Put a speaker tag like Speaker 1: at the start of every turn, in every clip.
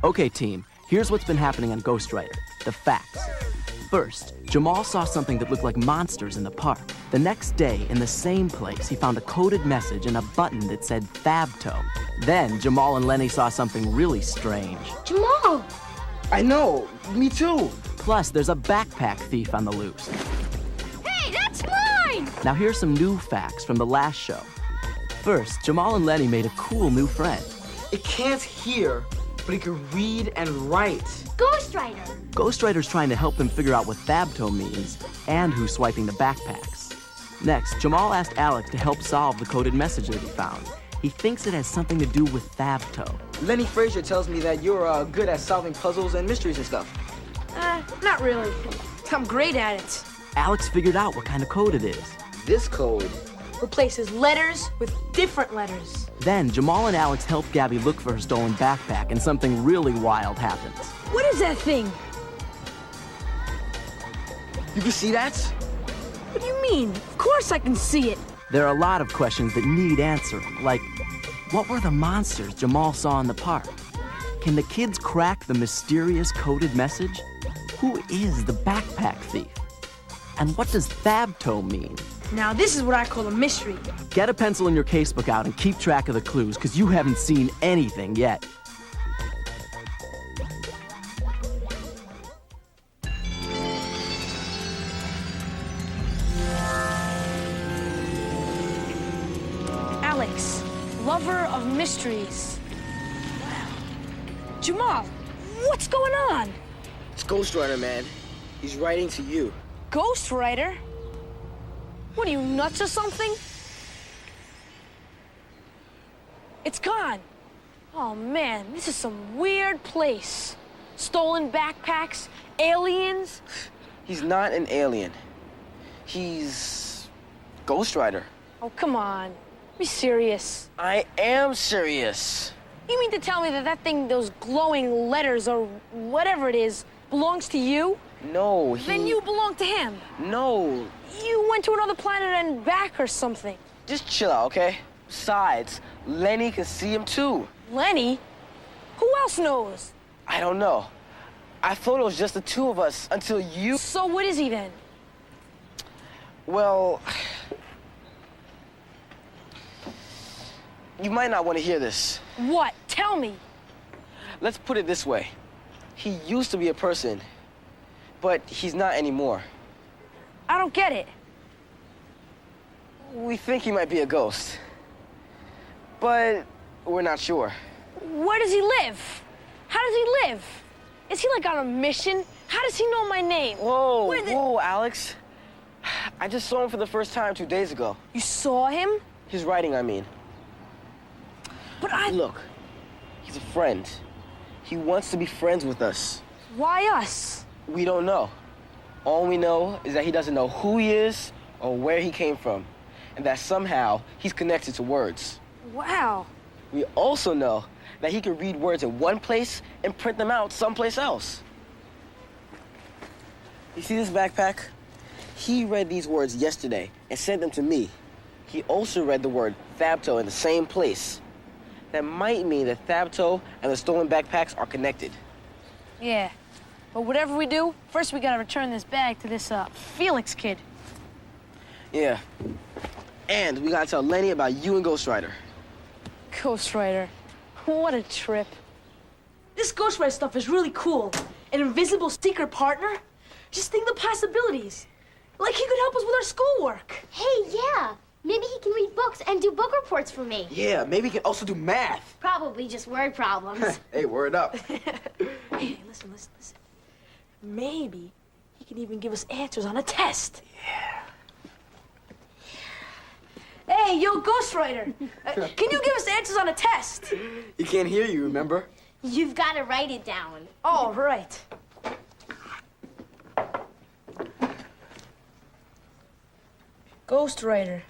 Speaker 1: Okay, team, here's what's been happening on Ghostwriter. The facts. First, Jamal saw something that looked like monsters in the park. The next day, in the same place, he found a coded message and a button that said THABTO. Then, Jamal and Lenny saw something really strange.
Speaker 2: Jamal!
Speaker 3: I know, me too.
Speaker 1: Plus, there's a backpack thief on the loose.
Speaker 2: Hey, that's mine!
Speaker 1: Now here's some new facts from the last show. First, Jamal and Lenny made a cool new friend.
Speaker 3: It can't hear, but it can read and write.
Speaker 2: Ghostwriter!
Speaker 1: Ghostwriter's trying to help them figure out what THABTO means and who's swiping the backpacks. Next, Jamal asked Alex to help solve the coded message that he found. He thinks it has something to do with THABTO.
Speaker 3: Lenny Frazier tells me that you're good at solving puzzles and mysteries and stuff.
Speaker 4: Not really. I'm great at it.
Speaker 1: Alex figured out what kind of code it is.
Speaker 3: This code
Speaker 4: Replaces letters with different letters.
Speaker 1: Then, Jamal and Alex help Gaby look for her stolen backpack, and something really wild happens.
Speaker 4: What is that thing?
Speaker 3: You can see that?
Speaker 4: What do you mean? Of course I can see it.
Speaker 1: There are a lot of questions that need answering, like, what were the monsters Jamal saw in the park? Can the kids crack the mysterious coded message? Who is the backpack thief? And what does THABTO mean?
Speaker 4: Now this is what I call a mystery.
Speaker 1: Get a pencil and your casebook out and keep track of the clues, because you haven't seen anything yet.
Speaker 4: Alex, lover of mysteries. Wow. Jamal, what's going on?
Speaker 3: It's Ghostwriter, man. He's writing to you.
Speaker 4: Ghostwriter? What are you, nuts or something? It's gone. Oh man, this is some weird place. Stolen backpacks, aliens.
Speaker 3: He's not an alien. He's Ghostwriter.
Speaker 4: Oh, come on. Be serious.
Speaker 3: I am serious.
Speaker 4: You mean to tell me that thing, those glowing letters or whatever it is, belongs to you?
Speaker 3: No,
Speaker 4: Then you belong to him.
Speaker 3: No.
Speaker 4: You went to another planet and back or something.
Speaker 3: Just chill out, okay? Besides, Lenny can see him too.
Speaker 4: Lenny? Who else knows?
Speaker 3: I don't know. I thought it was just the two of us until you...
Speaker 4: So what is he then?
Speaker 3: Well... You might not want to hear this.
Speaker 4: What? Tell me.
Speaker 3: Let's put it this way. He used to be a person, but he's not anymore.
Speaker 4: I don't get it.
Speaker 3: We think he might be a ghost, but we're not sure.
Speaker 4: Where does he live? How does he live? Is he like on a mission? How does he know my name?
Speaker 3: Whoa,
Speaker 4: Where
Speaker 3: whoa, Alex. I just saw him for the first time 2 days ago.
Speaker 4: You saw him?
Speaker 3: His writing, I mean.
Speaker 4: But I...
Speaker 3: Look, he's a friend. He wants to be friends with us.
Speaker 4: Why us?
Speaker 3: We don't know. All we know is that he doesn't know who he is or where he came from, and that somehow he's connected to words.
Speaker 4: Wow.
Speaker 3: We also know that he can read words in one place and print them out someplace else. You see this backpack? He read these words yesterday and sent them to me. He also read the word THABTO in the same place. That might mean that THABTO and the stolen backpacks are connected.
Speaker 4: Yeah. But whatever we do, first we gotta return this bag to this, Felix kid.
Speaker 3: Yeah. And we gotta tell Lenny about you and Ghostwriter.
Speaker 4: Ghostwriter. What a trip. This Ghostwriter stuff is really cool. An invisible secret partner? Just think the possibilities. Like he could help us with our schoolwork.
Speaker 2: Hey, yeah. Maybe he can read books and do book reports for me.
Speaker 3: Yeah, maybe he can also do math.
Speaker 2: Probably just word problems.
Speaker 3: Hey, word up.
Speaker 4: Hey, listen. Maybe he can even give us answers on a test. Yeah. Hey, yo, Ghostwriter. Can you give us answers on a test?
Speaker 3: He can't hear you, remember?
Speaker 2: You've got to write it down.
Speaker 4: Oh, right. Ghostwriter,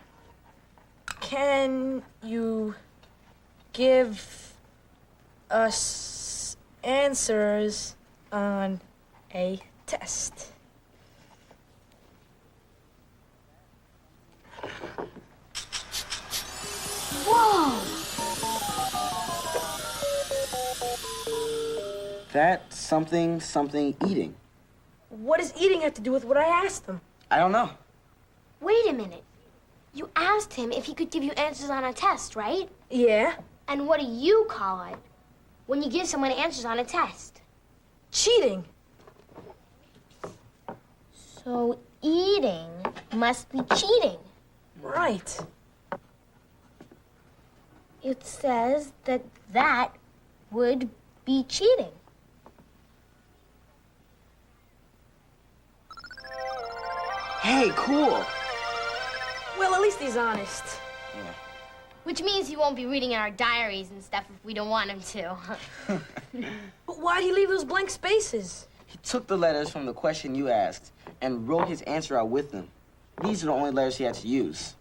Speaker 4: can you give us answers on a test?
Speaker 2: Whoa!
Speaker 3: That something eating.
Speaker 4: What does eating have to do with what I asked him?
Speaker 3: I don't know.
Speaker 2: Wait a minute. You asked him if he could give you answers on a test, right?
Speaker 4: Yeah.
Speaker 2: And what do you call it when you give someone answers on a test?
Speaker 4: Cheating.
Speaker 2: So eating must be cheating.
Speaker 4: Right.
Speaker 2: It says that would be cheating.
Speaker 3: Hey, cool.
Speaker 4: Well, at least he's honest.
Speaker 3: Yeah.
Speaker 2: Which means he won't be reading in our diaries and stuff if we don't want him to.
Speaker 4: But why'd he leave those blank spaces?
Speaker 3: He took the letters from the question you asked and wrote his answer out with them. These are the only letters he had to use.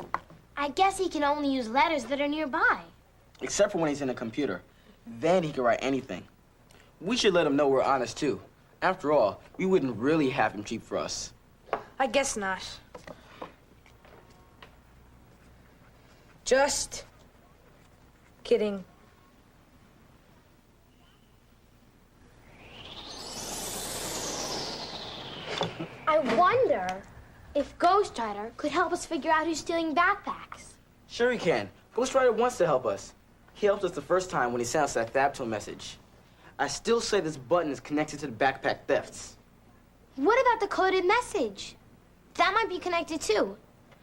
Speaker 2: I guess he can only use letters that are nearby.
Speaker 3: Except for when he's in a computer. Then he can write anything. We should let him know we're honest, too. After all, we wouldn't really have him cheat for us.
Speaker 4: I guess not. Just kidding.
Speaker 2: I wonder if Ghostwriter could help us figure out who's stealing backpacks.
Speaker 3: Sure he can. Ghostwriter wants to help us. He helped us the first time when he sent us that THABTO message. I still say this button is connected to the backpack thefts.
Speaker 2: What about the coded message? That might be connected too.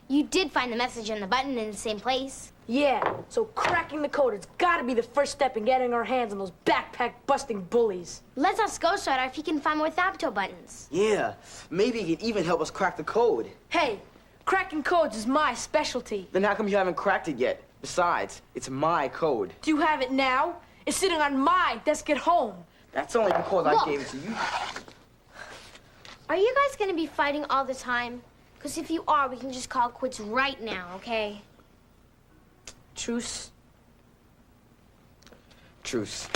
Speaker 2: You did find the message and the button in the same place.
Speaker 4: Yeah, so cracking the code has got to be the first step in getting our hands on those backpack-busting bullies.
Speaker 2: Let's ask Ghostwriter if he can find more THABTO buttons.
Speaker 3: Yeah, maybe he can even help us crack the code.
Speaker 4: Hey, cracking codes is my specialty.
Speaker 3: Then how come you haven't cracked it yet? Besides, it's my code.
Speaker 4: Do you have it now? It's sitting on my desk at home.
Speaker 3: That's only because I gave it to you.
Speaker 2: Are you guys gonna be fighting all the time? Because if you are, we can just call it quits right now, okay?
Speaker 4: Truce.
Speaker 3: Truce.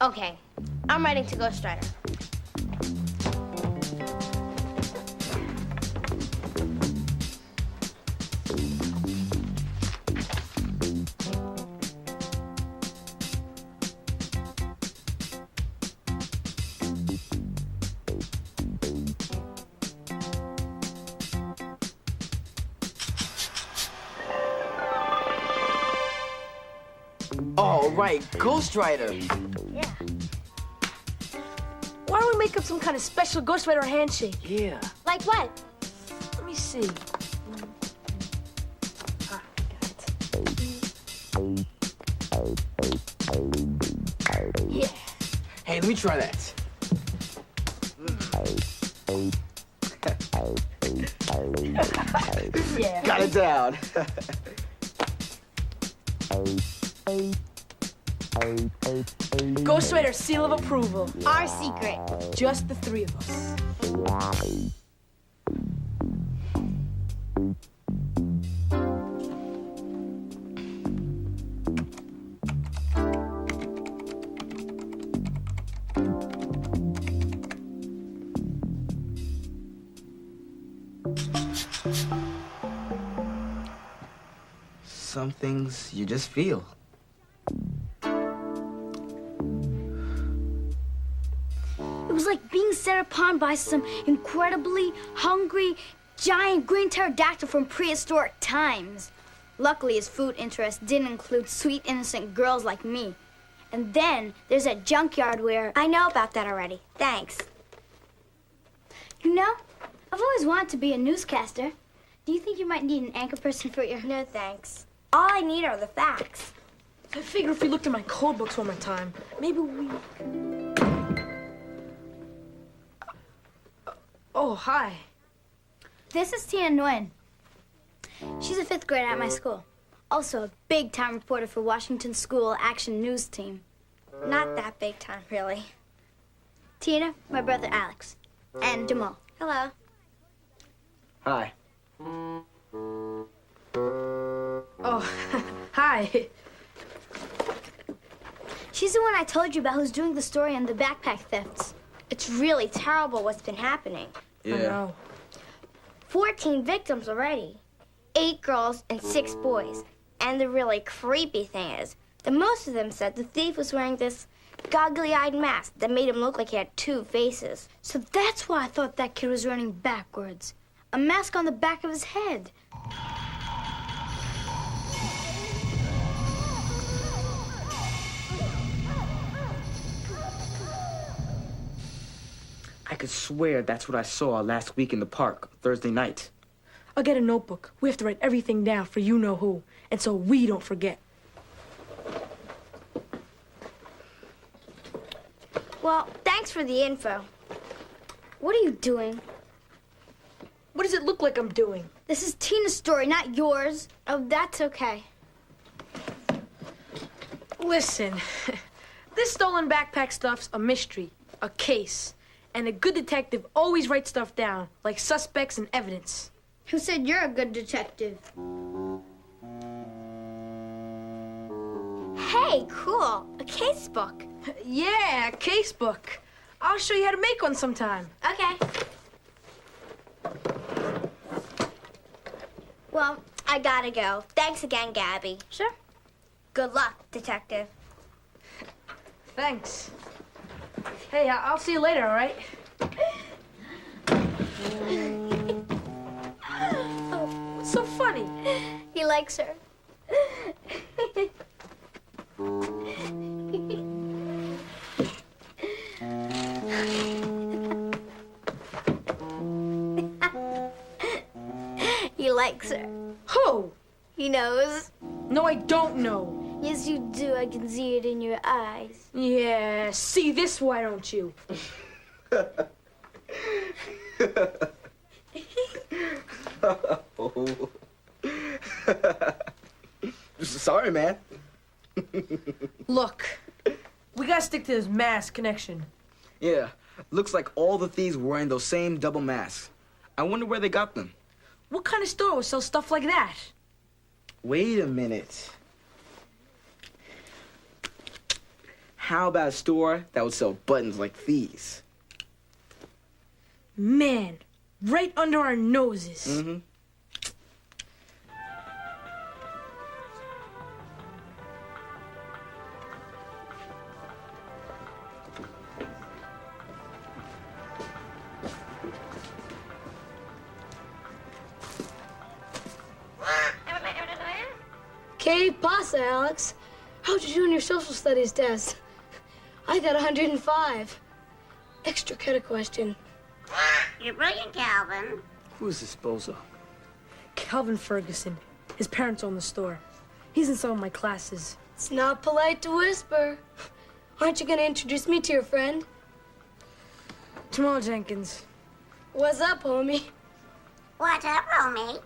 Speaker 2: Okay, I'm writing to Ghostwriter.
Speaker 3: Oh, right, Ghostwriter.
Speaker 2: Yeah.
Speaker 4: Why don't we make up some kind of special Ghostwriter handshake?
Speaker 3: Yeah.
Speaker 2: Like what?
Speaker 4: Let me see. Ah, got it.
Speaker 2: Yeah.
Speaker 3: Hey, let me try that.
Speaker 4: Yeah.
Speaker 3: Got it down.
Speaker 4: Ghostwriter seal of approval.
Speaker 2: Our secret.
Speaker 4: Just the three of us.
Speaker 3: Some things you just feel.
Speaker 5: It was like being set upon by some incredibly hungry, giant green pterodactyl from prehistoric times. Luckily, his food interest didn't include sweet, innocent girls like me. And then there's that junkyard where...
Speaker 2: I know about that already. Thanks.
Speaker 5: You know, I've always wanted to be a newscaster. Do you think you might need an anchor person for your...
Speaker 2: No, thanks. All I need are the facts.
Speaker 4: I figure if we looked at my code books one more time, maybe we... Oh, hi.
Speaker 5: This is Tina Nguyen. She's a 5th grader at my school. Also a big-time reporter for Washington School Action News Team.
Speaker 2: Not that big time, really.
Speaker 5: Tina, my brother Alex, and Jamal.
Speaker 2: Hello.
Speaker 3: Hi.
Speaker 4: Oh, hi.
Speaker 5: She's the one I told you about who's doing the story on the backpack thefts.
Speaker 2: It's really terrible what's been happening.
Speaker 4: I know.
Speaker 2: 14 victims already. 8 girls and 6 boys. And the really creepy thing is that most of them said the thief was wearing this goggly-eyed mask that made him look like he had two faces.
Speaker 5: So that's why I thought that kid was running backwards. A mask on the back of his head.
Speaker 6: I could swear that's what I saw last week in the park, Thursday night.
Speaker 4: I'll get a notebook. We have to write everything down for you-know-who, and so we don't forget.
Speaker 2: Well, thanks for the info. What are you doing?
Speaker 4: What does it look like I'm doing?
Speaker 5: This is Tina's story, not yours.
Speaker 2: Oh, that's okay.
Speaker 4: Listen, this stolen backpack stuff's a mystery, a case. And a good detective always writes stuff down, like suspects and evidence.
Speaker 5: Who said you're a good detective?
Speaker 2: Hey, cool. A case book.
Speaker 4: Yeah, a case book. I'll show you how to make one sometime.
Speaker 2: Okay. Well, I gotta go. Thanks again, Gabby.
Speaker 5: Sure.
Speaker 2: Good luck, detective.
Speaker 4: Thanks. Hey, I'll see you later, all right? Oh, what's so funny?
Speaker 2: He likes her. He likes her.
Speaker 4: Who?
Speaker 2: He knows.
Speaker 4: No, I don't know.
Speaker 2: Yes, you do. I can see it in your eyes.
Speaker 4: Yeah, see this, why don't you?
Speaker 6: Sorry, man.
Speaker 4: Look, we gotta stick to this mask connection.
Speaker 6: Yeah, looks like all the thieves were wearing those same double masks. I wonder where they got them.
Speaker 4: What kind of store would sell stuff like that?
Speaker 6: Wait a minute. How about a store that would sell buttons like these?
Speaker 4: Man, right under our noses.
Speaker 6: Mm-hmm.
Speaker 7: Que pasa, Alex? How'd you do in your social studies test? I got 105. Extra credit question.
Speaker 8: You're brilliant, Calvin.
Speaker 6: Who is this bozo?
Speaker 4: Calvin Ferguson. His parents own the store. He's in some of my classes.
Speaker 7: It's not polite to whisper. Aren't you gonna introduce me to your friend?
Speaker 4: Jamal Jenkins.
Speaker 7: What's up, homie?
Speaker 8: What's up, homie?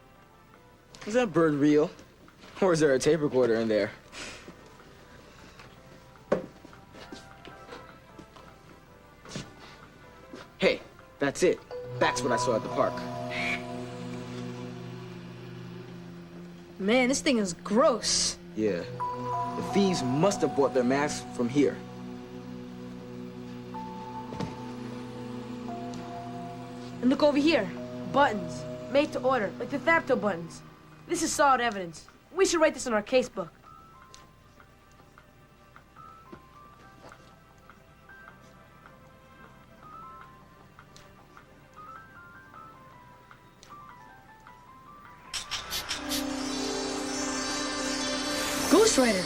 Speaker 6: Is that bird real? Or is there a tape recorder in there? Hey, that's it. That's what I saw at the park.
Speaker 4: Man, this thing is gross.
Speaker 6: Yeah. The thieves must have bought their masks from here.
Speaker 4: And look over here. Buttons. Made to order, like the THABTO buttons. This is solid evidence. We should write this in our casebook. Ghostwriter.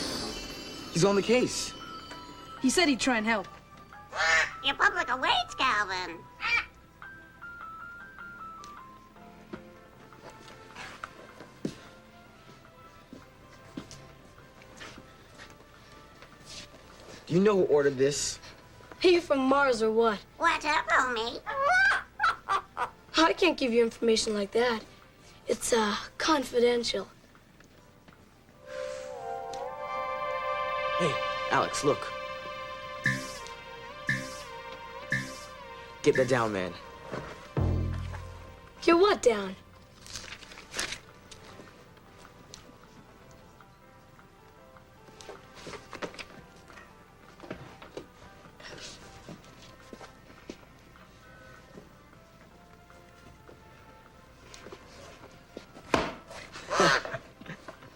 Speaker 6: He's on the case.
Speaker 4: He said he'd try and help.
Speaker 8: Your public awaits, Calvin.
Speaker 6: Do you know who ordered this?
Speaker 7: Are you from Mars or what?
Speaker 8: What's up, homie?
Speaker 7: I can't give you information like that. It's, confidential.
Speaker 6: Hey, Alex, look. Get that down, man.
Speaker 7: Get what down?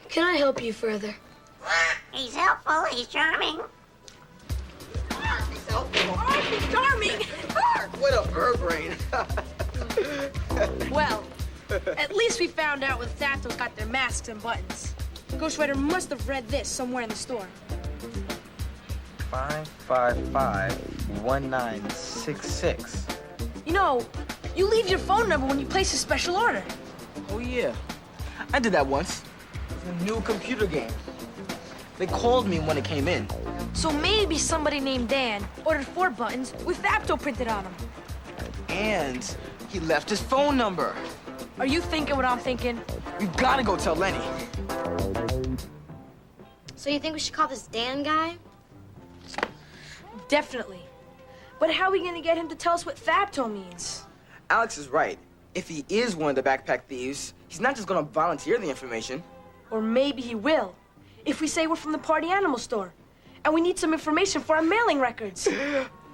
Speaker 7: Can I help you further?
Speaker 8: He's helpful, he's charming.
Speaker 4: charming.
Speaker 6: What a bird brain.
Speaker 4: Well, at least we found out where the THABTO got their masks and buttons. Ghostwriter must have read this somewhere in the store.
Speaker 6: 555-1966.
Speaker 4: You know, you leave your phone number when you place a special order.
Speaker 6: Oh, yeah. I did that once. It's a new computer game. They called me when it came in.
Speaker 4: So maybe somebody named Dan ordered 4 buttons with THABTO printed on them.
Speaker 6: And he left his phone number.
Speaker 4: Are you thinking what I'm thinking?
Speaker 6: We've got to go tell Lenny.
Speaker 2: So you think we should call this Dan guy?
Speaker 4: Definitely. But how are we gonna get him to tell us what THABTO means?
Speaker 6: Alex is right. If he is one of the backpack thieves, he's not just gonna volunteer the information.
Speaker 4: Or maybe he will. If we say we're from the party animal store, and we need some information for our mailing records.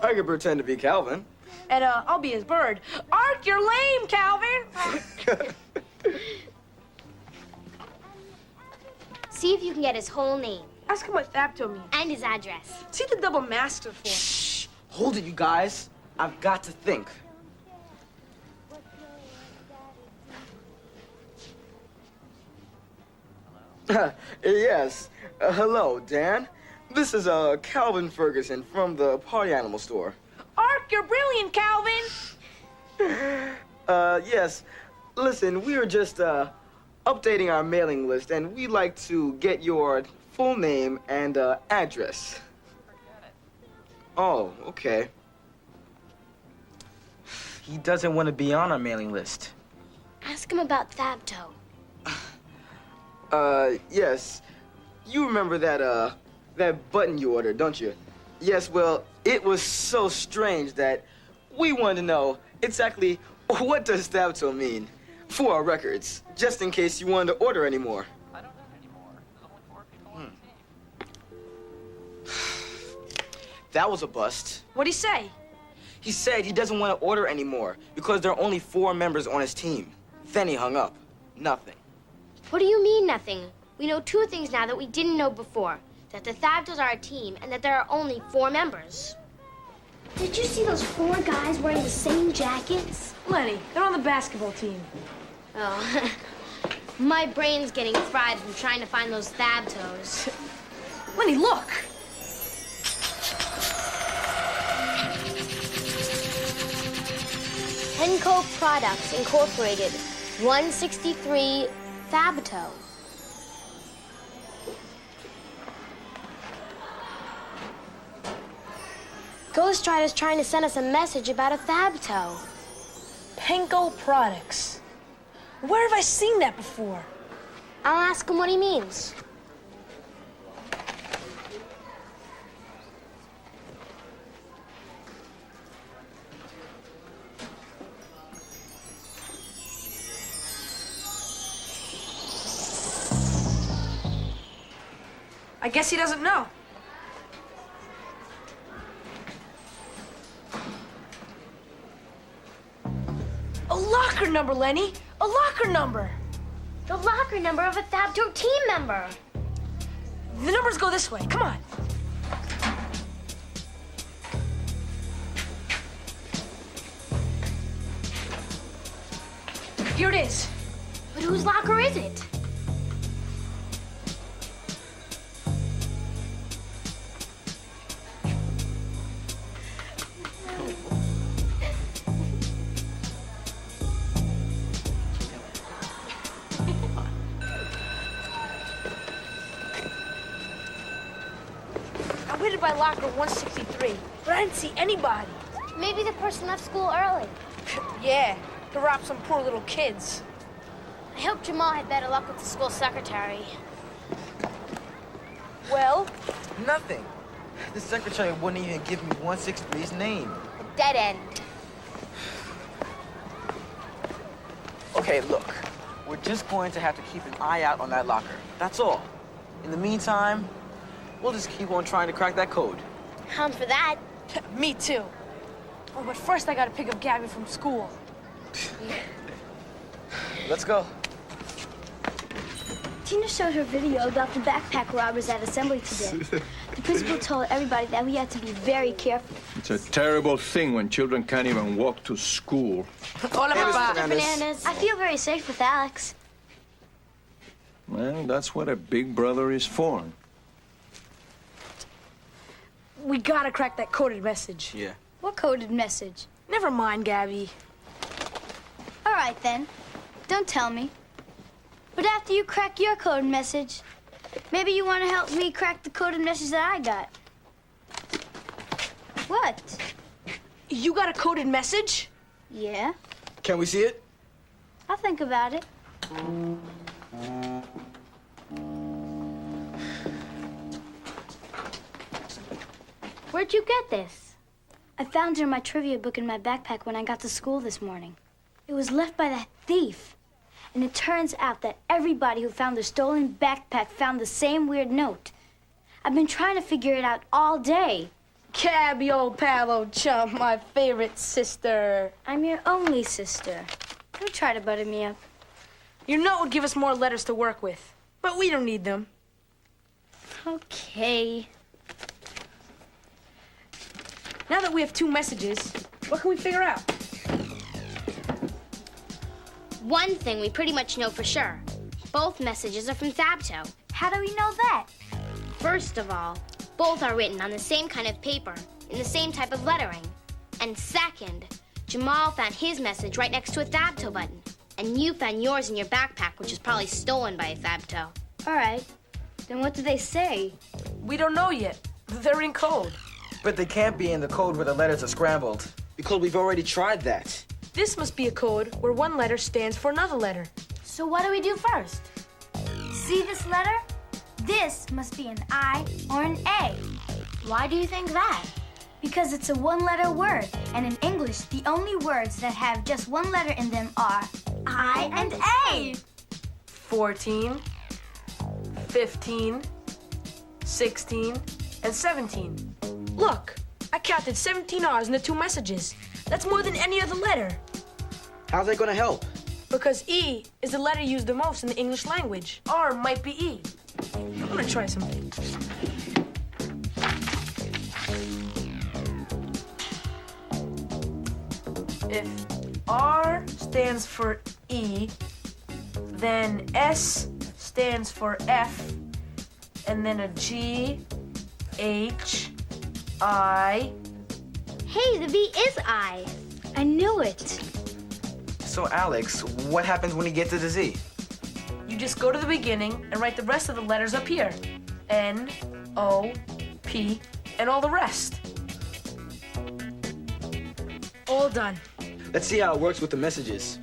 Speaker 6: I could pretend to be Calvin.
Speaker 4: And I'll be his bird. Ark, you're lame, Calvin!
Speaker 2: See if you can get his whole name.
Speaker 4: Ask him what THABTO means.
Speaker 2: And his address.
Speaker 4: See the double masks are for.
Speaker 6: Shh! Hold it, you guys. I've got to think. Yes. Hello, Dan. This is Calvin Ferguson from the Party Animal Store.
Speaker 4: Ark, you're brilliant, Calvin!
Speaker 6: Yes. Listen, we are just updating our mailing list, and we'd like to get your full name and address. Oh, okay. He doesn't want to be on our mailing list.
Speaker 2: Ask him about THABTO.
Speaker 6: Yes. You remember that button you ordered, don't you? Yes, well, it was so strange that we wanted to know exactly what does THABTO mean for our records, just in case you wanted to order any more.
Speaker 1: I don't know anymore. There's only 4 people.
Speaker 6: That was a bust.
Speaker 4: What'd he say?
Speaker 6: He said he doesn't want to order anymore because there are only 4 members on his team. Then he hung up. Nothing.
Speaker 2: What do you mean, nothing? We know 2 things now that we didn't know before. That the THABTOs are a team and that there are only 4 members.
Speaker 5: Did you see those 4 guys wearing the same jackets?
Speaker 4: Lenny, they're on the basketball team.
Speaker 2: Oh, my brain's getting fried from trying to find those THABTOs.
Speaker 4: Lenny, look!
Speaker 2: Henco Products Incorporated, 163 THABTO. Ghostwriter's trying to send us a message about a THABTO.
Speaker 4: Henco Products. Where have I seen that before?
Speaker 2: I'll ask him what he means.
Speaker 4: I guess he doesn't know. A locker number, Lenny! A locker number!
Speaker 2: The locker number of a THABTO team member.
Speaker 4: The numbers go this way. Come on. Here it is.
Speaker 2: But whose locker is it?
Speaker 4: I waited by locker 163, but I didn't see anybody.
Speaker 2: Maybe the person left school early.
Speaker 4: Yeah, to rob some poor little kids.
Speaker 2: I hope Jamal had better luck with the school secretary.
Speaker 4: Well,
Speaker 6: Nothing. The secretary wouldn't even give me 163's name.
Speaker 2: A dead end.
Speaker 6: Okay, look. We're just going to have to keep an eye out on that locker. That's all. In the meantime, we'll just keep on trying to crack that code.
Speaker 2: I'm for that.
Speaker 4: me too. Oh, but first I gotta pick up Gaby from school.
Speaker 6: Let's go.
Speaker 5: Tina showed her video about the backpack robbers at assembly today. The principal told everybody that we had to be very careful.
Speaker 9: It's a terrible thing when children can't even walk to school.
Speaker 4: Hola, papá.
Speaker 2: Bananas.
Speaker 5: I feel very safe with Alex.
Speaker 9: Well, that's what a big brother is for.
Speaker 4: We gotta crack that coded message.
Speaker 6: Yeah.
Speaker 5: What coded message?
Speaker 4: Never mind, Gaby.
Speaker 5: All right, then. Don't tell me. But after you crack your coded message, maybe you want to help me crack the coded message that I got. What?
Speaker 4: You got a coded message?
Speaker 5: Yeah,
Speaker 6: Can we see it?
Speaker 5: I'll think about it.
Speaker 2: Where'd you get this?
Speaker 5: I found it in my trivia book in my backpack when I got to school this morning. It was left by that thief. And it turns out that everybody who found the stolen backpack found the same weird note. I've been trying to figure it out all day.
Speaker 4: Gaby, old pal, old chum, my favorite sister.
Speaker 5: I'm your only sister. Don't try to butter me up.
Speaker 4: Your note would give us more letters to work with, but we don't need them.
Speaker 5: Okay.
Speaker 4: Now that we have 2 messages, what can we figure out?
Speaker 2: One thing we pretty much know for sure. Both messages are from THABTO.
Speaker 5: How do we know that?
Speaker 2: First of all, both are written on the same kind of paper, in the same type of lettering. And second, Jamal found his message right next to a THABTO button. And you found yours in your backpack, which is probably stolen by a THABTO.
Speaker 5: All right. Then what do they say?
Speaker 4: We don't know yet. They're in code.
Speaker 6: But they can't be in the code where the letters are scrambled. Because we've already tried that.
Speaker 4: This must be a code where one letter stands for another letter.
Speaker 2: So what do we do first?
Speaker 5: See this letter? This must be an I or an A.
Speaker 2: Why do you think that?
Speaker 5: Because it's a one-letter word. And in English, the only words that have just one letter in them are I and A.
Speaker 4: 14, 15, 16, and 17. Look, I counted 17 R's in the 2 messages. That's more than any other letter.
Speaker 6: How's that gonna help?
Speaker 4: Because E is the letter used the most in the English language. R might be E. I'm gonna try something. If R stands for E, then S stands for F, and then a G, H, I.
Speaker 2: Hey, the V is I.
Speaker 5: I knew it.
Speaker 6: So, Alex, what happens when you get to the Z?
Speaker 4: You just go to the beginning and write the rest of the letters up here. N, O, P, and all the rest. All done.
Speaker 6: Let's see how it works with the messages.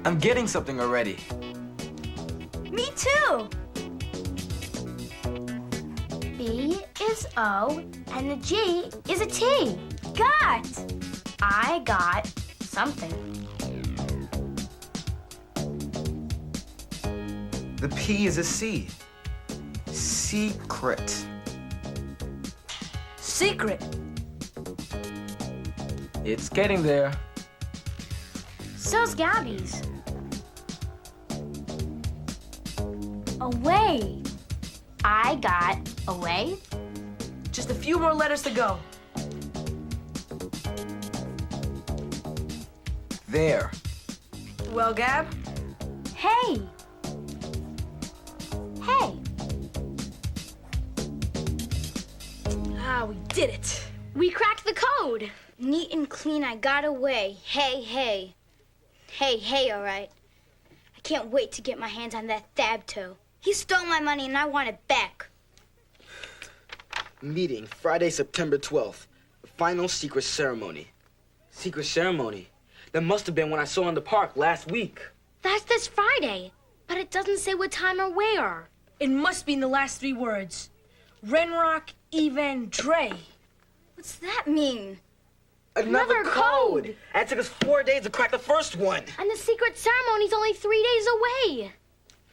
Speaker 6: I'm getting something already.
Speaker 5: Me too.
Speaker 2: B is O, and the G is a T.
Speaker 5: Got.
Speaker 2: I got something.
Speaker 6: The P is a C. Secret.
Speaker 4: Secret.
Speaker 6: It's getting there.
Speaker 2: So's Gaby's.
Speaker 5: Away.
Speaker 2: I got away.
Speaker 4: Just a few more letters to go.
Speaker 6: There.
Speaker 4: Well, Gab?
Speaker 5: Hey.
Speaker 2: Hey,
Speaker 4: Ah, we did it.
Speaker 2: we cracked the code.
Speaker 5: Neat and clean, I got away. Hey, hey. Hey, hey, all right. I can't wait to get my hands on that THABTO. He stole my money and I want it back.
Speaker 6: Meeting Friday, September 12th. The final secret ceremony. Secret ceremony? That must have been when I saw in the park last week.
Speaker 2: That's this Friday, but it doesn't say what time or where.
Speaker 4: It must be in the last 3 words. Renrock Even Dre.
Speaker 5: What's that mean?
Speaker 6: Another
Speaker 2: Another
Speaker 6: code!
Speaker 2: code.
Speaker 6: And it took us 4 days to crack the first one.
Speaker 2: And the secret ceremony's only 3 days away.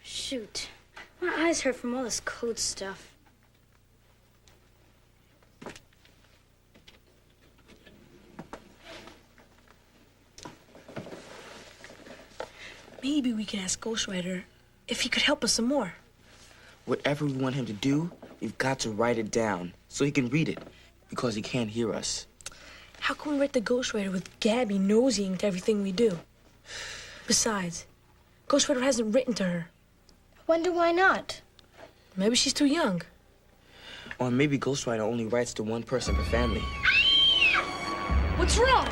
Speaker 5: Shoot. My eyes hurt from all this code stuff.
Speaker 4: Maybe we can ask Ghostwriter if he could help us some more.
Speaker 3: Whatever we want him to do, we've got to write it down so he can read it, because he can't hear us.
Speaker 4: How can we write the Ghostwriter with Gaby nosying to everything we do? Besides, Ghostwriter hasn't written to her.
Speaker 2: I wonder why not.
Speaker 4: Maybe she's too young.
Speaker 3: Or maybe Ghostwriter only writes to one person per family.
Speaker 4: What's wrong?